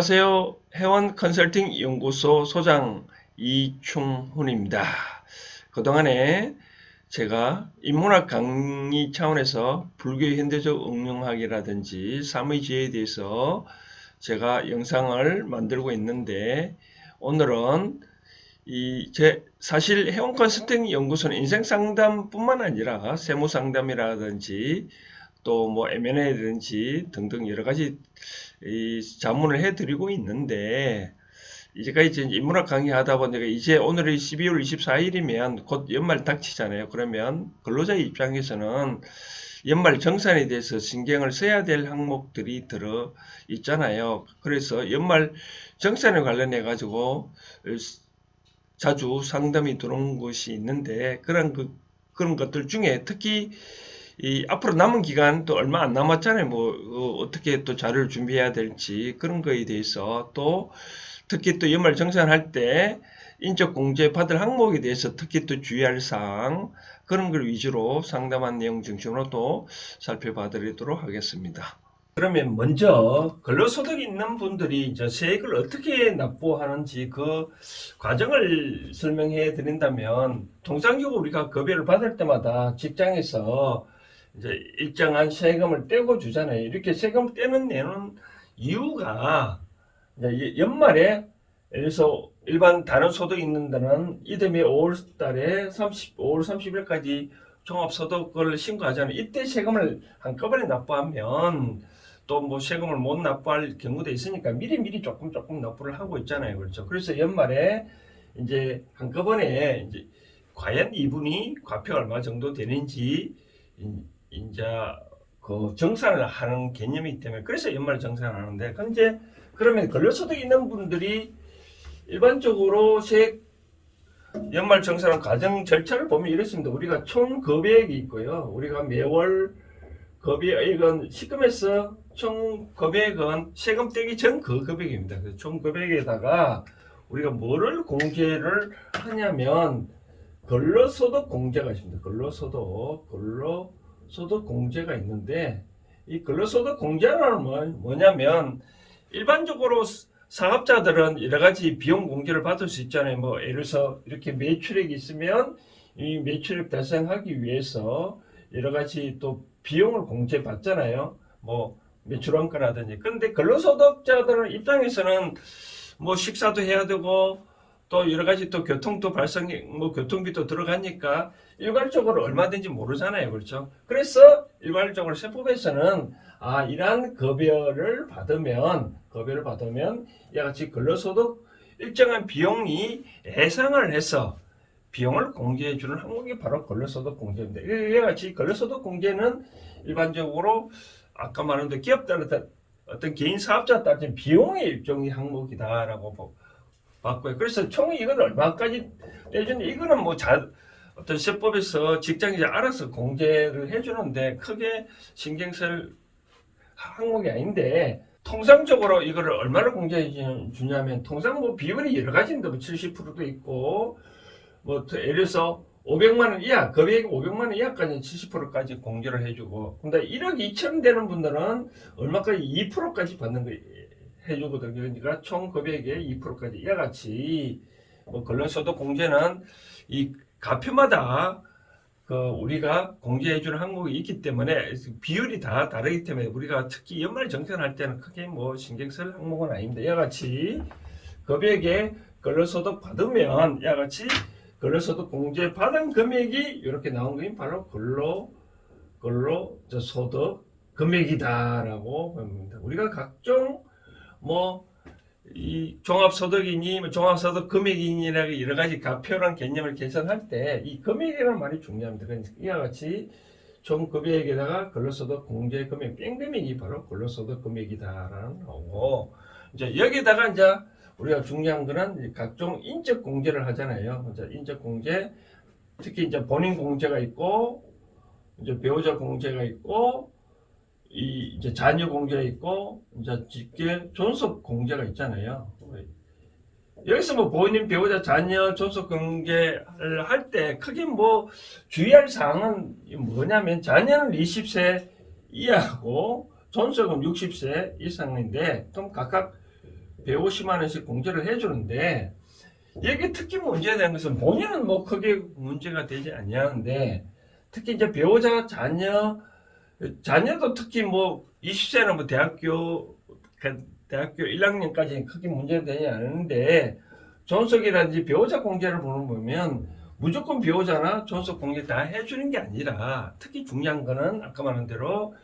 안녕하세요. 회원 컨설팅 연구소 소장 이충훈입니다. 그동안에 제가 인문학 강의 차원에서 불교의 현대적 응용학이라든지 사무의지에 대해서 제가 영상을 만들고 있는데, 오늘은 사실 회원 컨설팅 연구소는 인생 상담뿐만 아니라 세무 상담이라든지 또 뭐 M&A든지 등등 여러 가지 자문을 해드리고 있는데, 이제 인문학 강의하다 보니까 이제 오늘이 12월 24일이면 곧 연말 닥치잖아요. 그러면 근로자의 입장에서는 연말 정산에 대해서 신경을 써야 될 항목들이 들어 있잖아요. 그래서 연말 정산에 관련해 가지고 자주 상담이 들어온 것이 있는데, 그런 것들 중에 특히 앞으로 남은 기간 또 얼마 안 남았잖아요. 뭐 어떻게 또 자료를 준비해야 될지 그런 거에 대해서, 또 특히 또 연말 정산할 때 인적 공제 받을 항목에 대해서 특히 또 주의할 사항, 그런 걸 위주로 상담한 내용 중심으로 또 살펴봐드리도록 하겠습니다. 그러면 먼저 근로소득이 있는 분들이 이제 세액을 어떻게 납부하는지 그 과정을 설명해 드린다면, 통상적으로 우리가 급여를 받을 때마다 직장에서 이제 일정한 세금을 떼고 주잖아요. 이렇게 세금 떼는 내는 이유가, 이제 연말에, 예를 들어서 일반 다른 소득이 있는 데는 이듬해 5월 달에 5월 30일까지 종합소득을 신고하잖아요. 이때 세금을 한꺼번에 납부하면 또 뭐 세금을 못 납부할 경우도 있으니까 미리 조금 납부를 하고 있잖아요. 그렇죠. 그래서 연말에 이제 한꺼번에 이제 과연 이분이 과표가 얼마 정도 되는지 이제 그 정산을 하는 개념이기 때문에, 그래서 연말 정산을 하는데, 현재 그러면 근로소득 있는 분들이 일반적으로 연말 정산한 과정 절차를 보면 이렇습니다. 우리가 총 급여액이 있고요. 우리가 매월 급여액은 시금에서 총 급여액은 세금 떼기 전 그 급여액입니다. 그래서 총 급여액에다가 우리가 뭐를 공제를 하냐면 근로소득 공제가 있습니다. 근로소득 공제가 있는데, 이 근로소득 공제는 뭐냐면, 일반적으로 사업자들은 여러 가지 비용 공제를 받을 수 있잖아요. 뭐 예를 들어서 이렇게 매출액이 있으면 이 매출액 달성하기 위해서 여러 가지 또 비용을 공제 받잖아요. 뭐 매출원가라든지. 그런데 근로소득자들 입장에서는 뭐 식사도 해야 되고 또 여러 가지 또 교통도 뭐 교통비도 들어가니까 일괄적으로 얼마든지 모르잖아요. 그렇죠? 그래서 일괄적으로 세법에서는 이러한 급여를 받으면 이와 같이 근로소득 일정한 비용이 예상을 해서 비용을 공제해 주는 항목이 바로 근로소득 공제입니다. 이와 같이 근로소득 공제는 일반적으로 아까 말한 대로 기업들한테 어떤 개인 사업자 따진 비용의 일종의 항목이다라고 봤고요. 그래서 총 이건 얼마까지 떼주는, 이거는 뭐 어떤 세법에서 직장이 알아서 공제를 해주는데 크게 신경 쓸 항목이 아닌데, 통상적으로 이거를 얼마나 공제해 주냐면, 통상 뭐 비율이 여러 가지인데 뭐 70%도 있고, 뭐 예를 들어서 500만 원 이하, 금액이 500만 원 이하까지 70%까지 공제를 해주고, 근데 1억 2천 되는 분들은 얼마까지 2%까지 받는 거 해주거든요. 그러니까 총 금액의 2%까지 이와 같이 뭐 근로소득 공제는 이 가표마다 우리가 공제해주는 항목이 있기 때문에 비율이 다 다르기 때문에 우리가 특히 연말 정산할 때는 크게 뭐 신경 쓸 항목은 아닙니다. 이와 같이 금액에 근로소득 받으면 이와 같이 근로소득 공제 받은 금액이 이렇게 나온 것이 바로 근로소득 금액이다라고 봅니다. 우리가 각종 이 종합소득이니 종합소득 금액이니라고 여러 가지 가표란 개념을 계산할 때 이 금액이라는 말이 중요합니다. 그러니까 이와 같이 총 금액에다가 근로소득 공제 금액 뺑금액이 바로 근로소득 금액이다라는 거고, 이제 여기다가 이제 우리가 중요한 거는 각종 인적 공제를 하잖아요. 이제 인적 공제, 특히 이제 본인 공제가 있고, 이제 배우자 공제가 있고, 이제 자녀 공제가 있고, 이제 직계 존속 공제가 있잖아요. 여기서 뭐 본인, 배우자, 자녀 존속 공제를 할 때 크게 뭐 주의할 사항은 뭐냐면, 자녀는 20세 이하고 존속은 60세 이상인데, 그럼 각각 150만 원씩 공제를 해주는데 여기 특히 문제가 되는 것은 본인은 뭐 크게 문제가 되지 않냐는데 특히 이제 배우자 자녀도 특히 뭐 20세는 뭐 대학교 1학년까지 크게 문제가 되지 않는데 존속이라든지 배우자 공제를 보면 무조건 배우자나 존속 공제 다 해주는 게 아니라 특히 중요한 거는 아까 말한 대로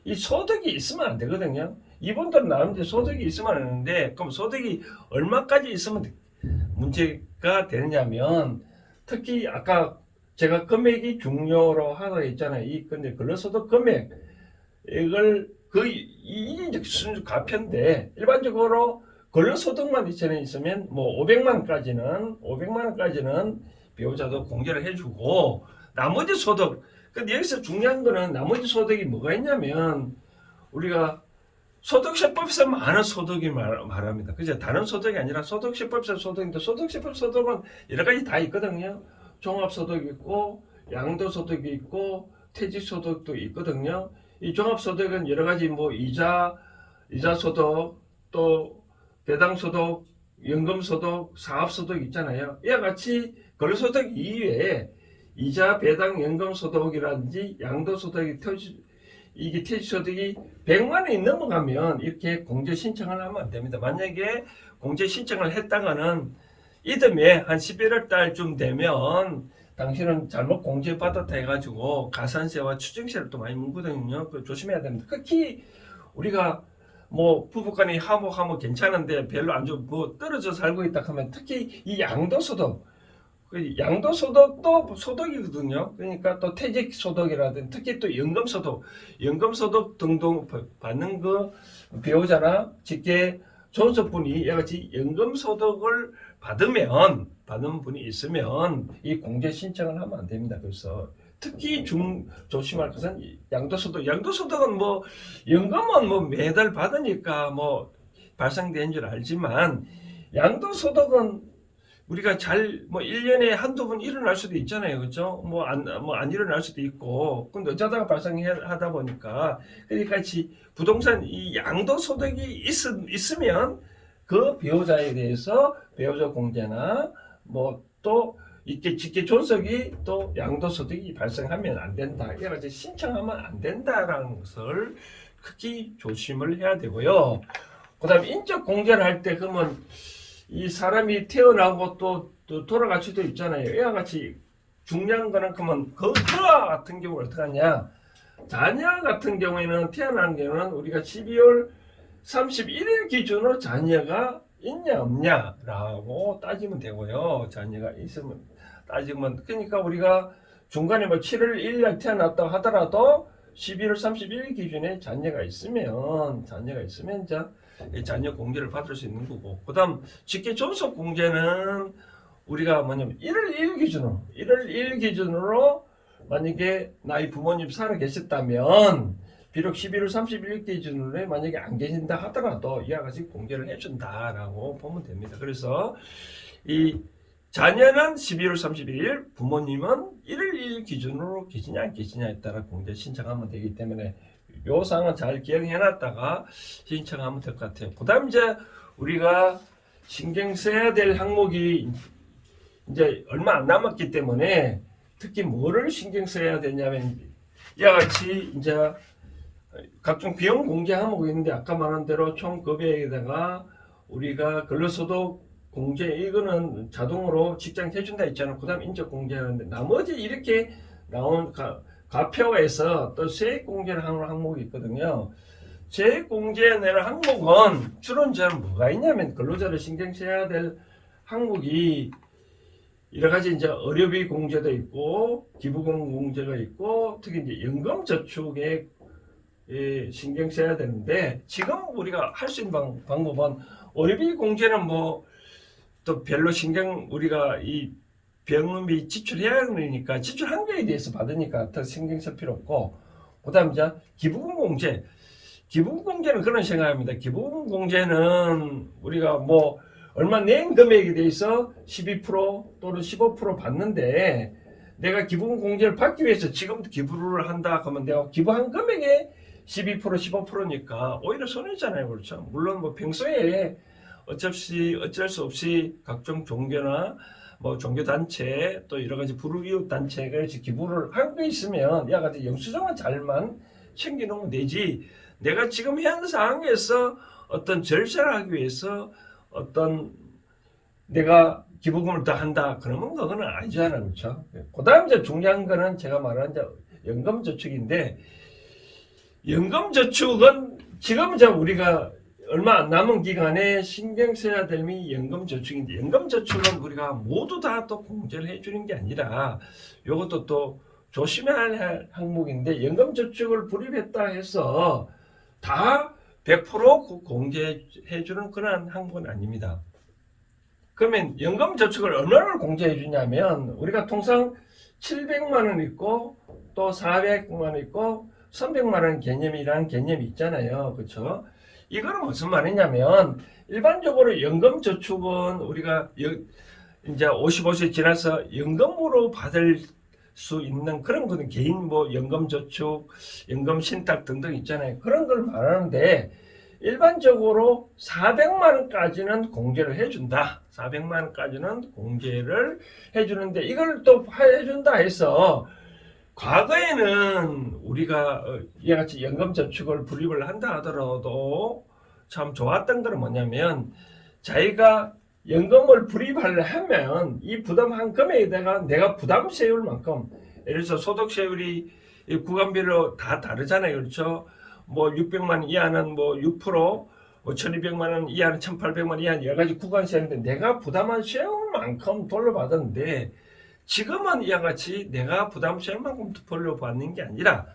이 소득이 있으면 안 되거든요. 이분들은 나름대로 소득이 있으면 안 되는데 그럼 소득이 얼마까지 있으면 문제가 되느냐면 특히 아까 제가 금액이 중요로 하다 했잖아요. 근데 근로소득 금액 이걸 이게 이제 순수 가편인데 일반적으로 근로소득만 있으면 뭐 500만 원까지는 배우자도 공제를 해주고 나머지 소득 근데 여기서 중요한 거는 나머지 소득이 뭐가 있냐면 우리가 소득세법에서 많은 소득이 말합니다. 그죠? 다른 소득이 아니라 소득세법에서 소득인데 소득세법 소득은 여러 가지 다 있거든요. 종합소득이 있고 양도소득이 있고 퇴직소득도 있거든요. 이 종합소득은 여러 가지 뭐 이자소득 또 배당소득 연금소득 사업소득 있잖아요. 이와 같이 근로소득 이외에 이자 배당 연금소득이라든지 양도소득이 이게 퇴직소득이 100만 원이 넘어가면 이렇게 공제 신청을 하면 안 됩니다. 만약에 공제 신청을 했다가는 이듬해 한 11월 달쯤 되면 당신은 잘못 공제 받았다 해가지고 가산세와 추징세를 또 많이 물거든요. 그 조심해야 됩니다. 특히 우리가 뭐 부부간에 화목하면 괜찮은데 별로 안 좋고 뭐 떨어져 살고 있다 하면 특히 이 양도소득 양도소득도 소득이거든요. 그러니까 또 퇴직소득이라든지 특히 또 연금소득 등등 받는 그 배우자나 직계 존속분이 이같이 연금소득을 받는 분이 있으면 이 공제 신청을 하면 안 됩니다. 그래서 특히 조심할 것은 양도소득은 뭐 연금은 뭐 매달 받으니까 뭐 발생된 줄 알지만 양도소득은 우리가 뭐 1년에 한두 번 일어날 수도 있잖아요. 그죠? 안 일어날 수도 있고. 근데 어쩌다가 발생하다 보니까. 그러니까 부동산 이 양도소득이 있으면 그 배우자에 대해서 배우자 공제나 뭐 또 이렇게 직계 존속이 또 양도소득이 발생하면 안 된다. 이렇게 신청하면 안 된다라는 것을 크게 조심을 해야 되고요. 그 다음에 인적 공제를 할 때 그러면 이 사람이 태어나고 또 돌아갈 수도 있잖아요. 이와 같이 중요한 거는 그러면 그 같은 경우는 어떻게 하냐. 자녀 같은 경우에는 태어난 경우는 우리가 12월 31일 기준으로 자녀가 있냐 없냐라고 따지면 되고요. 자녀가 있으면 따지면 그러니까 우리가 중간에 뭐 7월 1일 태어났다 하더라도 11월 31일 기준에 자녀가 있으면 이제 자녀 공제를 받을 수 있는 거고 그다음 직계 존속 공제는 우리가 뭐냐면 1월 1일 기준으로 만약에 나의 부모님 살아 계셨다면 비록 11월 31일 기준으로 만약에 안 계신다 하더라도 이와 같이 공제를 해준다라고 보면 됩니다. 그래서 이 자녀는 12월 31일, 부모님은 1월 1일 기준으로 계시냐 안 계시냐에 따라 공제 신청하면 되기 때문에 요 사항은 잘 기억해놨다가 신청하면 될 것 같아요. 그 다음 이제 우리가 신경 써야 될 항목이 이제 얼마 안 남았기 때문에 특히 뭐를 신경 써야 되냐면 이와 같이 이제 각종 비용 공제 항목이 있는데 아까 말한 대로 총 금액에다가 우리가 근로소득 공제 이거는 자동으로 직장 해준다 했잖아요. 그 다음 인적 공제하는데 나머지 이렇게 나온 가표에서 또 세액 공제를 하는 항목이 있거든요. 세액 공제 내는 항목은 주로 저는 뭐가 있냐면 근로자를 신경 써야 될 항목이 여러 가지 이제 의료비 공제도 있고 기부금 공제가 있고 특히 이제 연금저축에 신경 써야 되는데 지금 우리가 할 수 있는 방법은 의료비 공제는 뭐 또 별로 우리가 이 병원비 지출해야 되니까 지출한 거에 대해서 받으니까 더 신경 쓸 필요 없고 그 다음 이제 기부금 공제는 그런 생각합니다. 기부금 공제는 우리가 뭐 얼마 낸 금액에 대해서 12% 또는 15% 받는데 내가 기부금 공제를 받기 위해서 지금도 기부를 한다 그러면 내가 기부한 금액에 12% 15%니까 오히려 손해잖아요. 그렇죠? 물론 뭐 평소에 어쩔 수 없이 각종 종교나 뭐 종교단체 또 여러 가지 불우이웃 단체가 기부를 하고 있으면 야 같은 영수증은 잘만 챙겨놓으면 되지. 내가 지금 현 상황에서 어떤 절차를 하기 위해서 어떤 내가 기부금을 더 한다 그러면 그거는 아니잖아, 그렇죠? 그다음 이제 중요한 거는 제가 말한 이제 연금저축인데, 연금저축은 지금 이제 우리가 얼마 안 남은 기간에 신경 써야 될 미 연금저축인데, 연금저축은 우리가 모두 다 또 공제를 해주는 게 아니라 이것도 또 조심해야 할 항목인데, 연금저축을 불입했다 해서 다 100% 공제해주는 그런 항목은 아닙니다. 그러면 연금저축을 얼마를 공제해 주냐면, 우리가 통상 700만 원 있고 또 400만 원 있고 300만 원 개념이라는 개념이 있잖아요. 그렇죠? 이거는 무슨 말이냐면, 일반적으로 연금저축은 우리가 이제 55세 지나서 연금으로 받을 수 있는 그런 거는 개인 뭐 연금저축, 연금신탁 등등 있잖아요. 그런 걸 말하는데, 일반적으로 400만 원까지는 공제를 해준다. 400만 원까지는 공제를 해주는데, 이걸 또 해준다 해서 과거에는 우리가 이와 같이 연금저축을 불입을 한다 하더라도 참 좋았던 건 뭐냐면, 자기가 연금을 불입하려면 이 부담한 금액에다가 내가 부담 세울 만큼, 예를 들어서 소득세율이 구간별로 다 다르잖아요. 그렇죠? 뭐 600만 원 이하는 뭐 6%, 1200만 원 이하는 1800만 원 이하는 여러 가지 구간세인데, 내가 부담한 세울 만큼 돌려받았는데, 지금은 이와 같이 내가 부담 세울 만큼 돌려받는 게 아니라,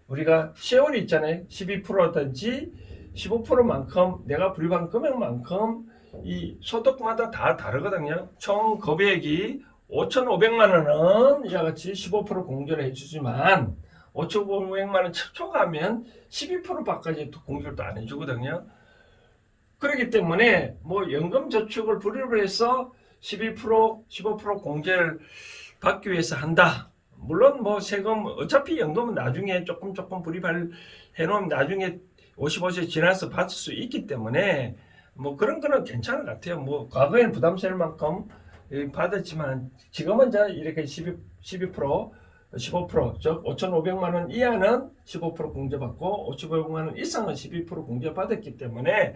우리가 세율이 있잖아요. 12%든지 15%만큼 내가 불입한 금액만큼 이 소득마다 다 다르거든요. 총 금액이 5,500만 원은 이와 같이 15% 공제를 해주지만, 5,500만 원 초과하면 12%밖에 공제를 또 안 해주거든요. 그렇기 때문에 뭐 연금저축을 불입을 해서 12%, 15% 공제를 받기 위해서 한다. 물론 뭐 세금, 어차피 연금은 나중에 조금 불입을 해놓으면 나중에 55세 지나서 받을 수 있기 때문에 뭐 그런 거는 괜찮은 것 같아요. 뭐 과거에는 부담스러울 만큼 받았지만, 지금은 이렇게 12%, 15%, 즉 5,500만 원 이하는 15% 공제받고 5,500만 원 이상은 12% 공제받았기 때문에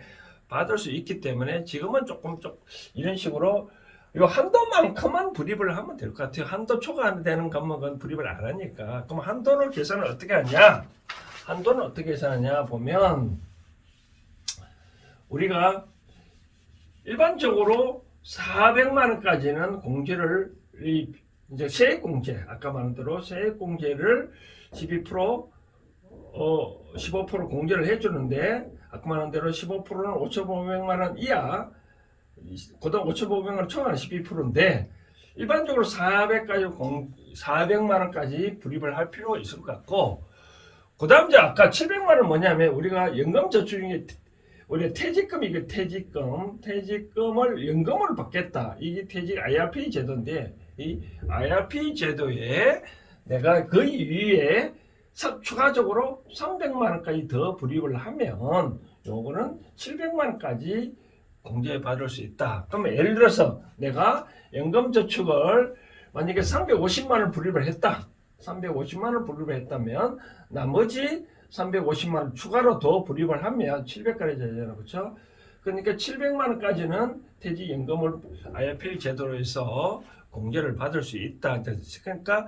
받을 수 있기 때문에, 지금은 조금 이런 식으로 요 한도만큼만 불입을 하면 될 것 같아요. 한도 초과되는 과목은 불입을 안 하니까. 그럼 한도를 계산을 어떻게 하냐? 한도는 어떻게 계산하냐 보면, 우리가 일반적으로 400만 원까지는 공제를, 이제 세액공제, 아까 말한 대로 세액공제를 12%, 15% 공제를 해주는데, 아까 말한 대로 15%는 5,500만 원 이하, 그다음 5,500만 원 초과는 12%인데, 일반적으로 400만 원까지 불입을 할 필요가 있을 것 같고, 그 다음 이제 아까 700만 원 뭐냐면, 우리가 연금저축 중에 우리가 퇴직금, 이게 퇴직금을 연금으로 받겠다. 이게 퇴직 IRP 제도인데, 이 IRP 제도에 내가 그 위에 추가적으로 300만 원까지 더 불입을 하면 요거는 700만 원까지 공제받을 수 있다. 그러면 예를 들어서 내가 연금저축을 만약에 350만 원 불입을 했다. 350만 원 불입을 했다면 나머지 350만 원 추가로 더 불입을 하면 700까지 되잖아요. 그렇죠? 그러니까 700만 원까지는 퇴직연금을 IRP 제도로 해서 공제를 받을 수 있다. 그러니까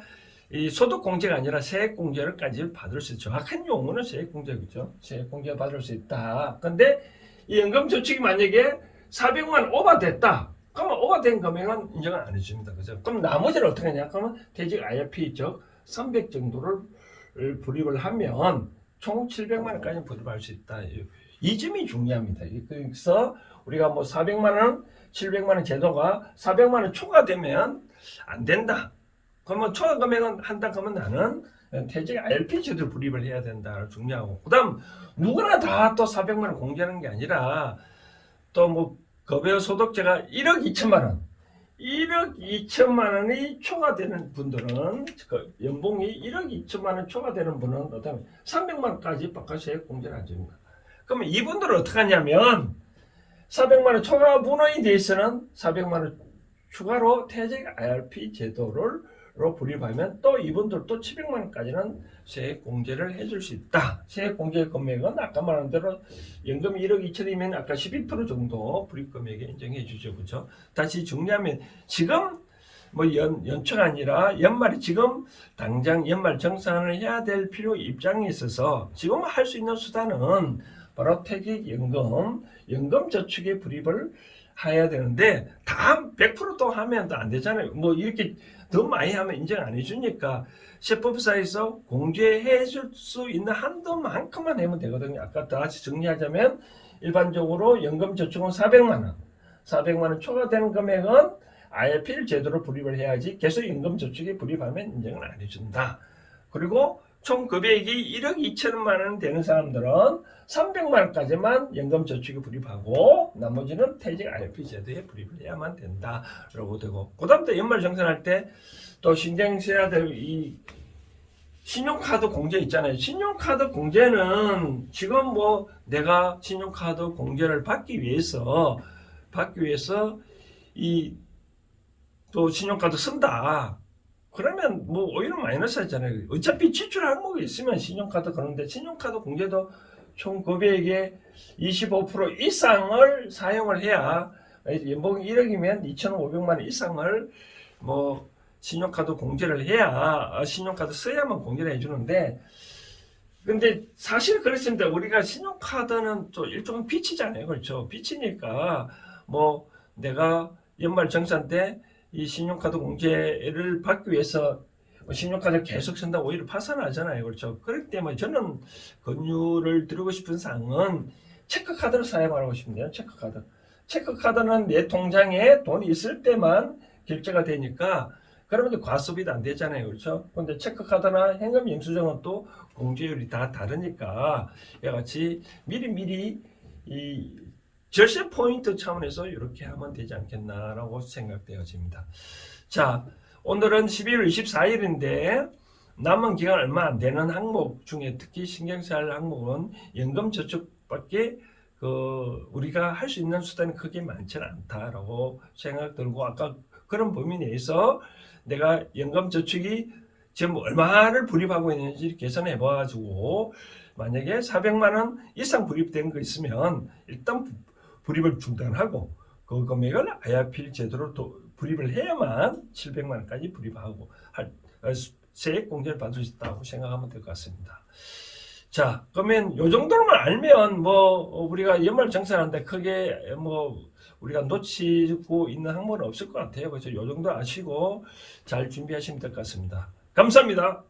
이 소득공제가 아니라 세액공제를까지 받을 수 있죠. 정확한 용어는 세액공제겠죠. 세액공제 받을 수 있다. 근데 이 연금저축이 만약에 400만 원 오버됐다. 그러면 오버된 금액은 인정을 안 해줍니다. 그죠? 그럼 나머지를 어떻게 하냐? 그러면 퇴직 IRP 즉 300 정도를 불입을 하면 총 700만 원까지 불입할 수 있다. 이 점이 중요합니다. 그래서 우리가 뭐 400만 원, 700만 원 제도가 400만 원 초과되면 안 된다. 그러면 초과 금액은 한다 그러면 나는 퇴직 IRP 제도를 불입을 해야 된다. 중요하고. 그다음 누구나 다 또 400만 원 공제하는 게 아니라, 또 뭐 급여 소득세가 1억 2천만 원, 1억 2천만 원이 초과되는 분들은, 그 연봉이 1억 2천만 원 초과되는 분은 어떠면 300만 원까지 바깥세액 공제를 안 줍니다. 그러면 이분들은 어떻게 하냐면 400만 원 초과 분원이 돼 있으면 400만 원 추가로 퇴직 IRP 제도를 불입하면 또 이분들도 700만 원까지는 세액 공제를 해줄 수 있다. 세액 공제 금액은 아까 말한 대로 연금 1억 2천이면 아까 12% 정도 불입 금액에 인정해 주죠. 그죠? 다시 정리하면 지금 뭐 연초가 아니라 연말에 지금 당장 연말 정산을 해야 될 필요 입장에 있어서 지금 할 수 있는 수단은 바로 퇴직연금, 연금저축에 불입을 해야 되는데 다 100%또 하면 또 안 되잖아요. 뭐 이렇게 더 많이 하면 인정 안 해주니까 세법사에서 공제해 줄 수 있는 한도만큼만 하면 되거든요. 아까 다시 정리하자면 일반적으로 연금저축은 400만 원 초과되는 금액은 IRP 제도로 불입을 해야지 계속 연금저축에 불입하면 인정을 안 해준다. 그리고 총 금액이 1억 2천만 원 되는 사람들은 300만 원까지만 연금저축에 불입하고 나머지는 퇴직 IRP 제도에 불입을 해야만 된다라고 되고, 그 다음 또 연말정산할 때 또 신경 써야 될 이 신용카드 공제 있잖아요. 신용카드 공제는 지금 뭐 내가 신용카드 공제를 받기 위해서 이 또 신용카드 쓴다. 그러면 뭐 오히려 마이너스 하잖아요. 어차피 지출 항목이 있으면 신용카드 그런데 신용카드 공제도 총 금액의 25% 이상을 사용을 해야, 연봉이 1억이면 2,500만 원 이상을 뭐 신용카드 공제를 해야 신용카드 써야만 공제를 해주는데, 근데 사실 그렇습니다. 우리가 신용카드는 또 일종의 빚이잖아요. 그렇죠? 빚이니까 뭐 내가 연말 정산 때 이 신용카드 공제를 받기 위해서 신용카드를 계속 쓴다고 오히려 파산하잖아요. 그렇죠? 그렇기 때문에 저는 권유를 드리고 싶은 사항은 체크카드를 사용하고 싶네요. 체크카드는 내 통장에 돈이 있을 때만 결제가 되니까 그러면 과소비도 안 되잖아요. 그렇죠? 근데 체크카드나 현금 영수증은 또 공제율이 다 다르니까 이같이 미리 이 절세 포인트 차원에서 이렇게 하면 되지 않겠나라고 생각되어집니다. 자, 오늘은 11월 24일인데 남은 기간 얼마 안 되는 항목 중에 특히 신경 써야 할 항목은 연금저축밖에 우리가 할 수 있는 수단이 크게 많지는 않다라고 생각 들고, 아까 그런 범위 내에서 내가 연금저축이 지금 얼마를 불입하고 있는지 계산해 봐가지고 만약에 400만 원 이상 불입된 거 있으면 일단 불입을 중단하고 그 금액을 IRP 제도로 불입을 해야만 700만 원까지 불입하고 세액 공제를 받을 수 있다고 생각하면 될 것 같습니다. 자, 그러면 요 정도만 알면 뭐 우리가 연말 정산하는데 크게 뭐 우리가 놓치고 있는 항목은 없을 것 같아요. 그래서 요 정도 아시고 잘 준비하시면 될 것 같습니다. 감사합니다.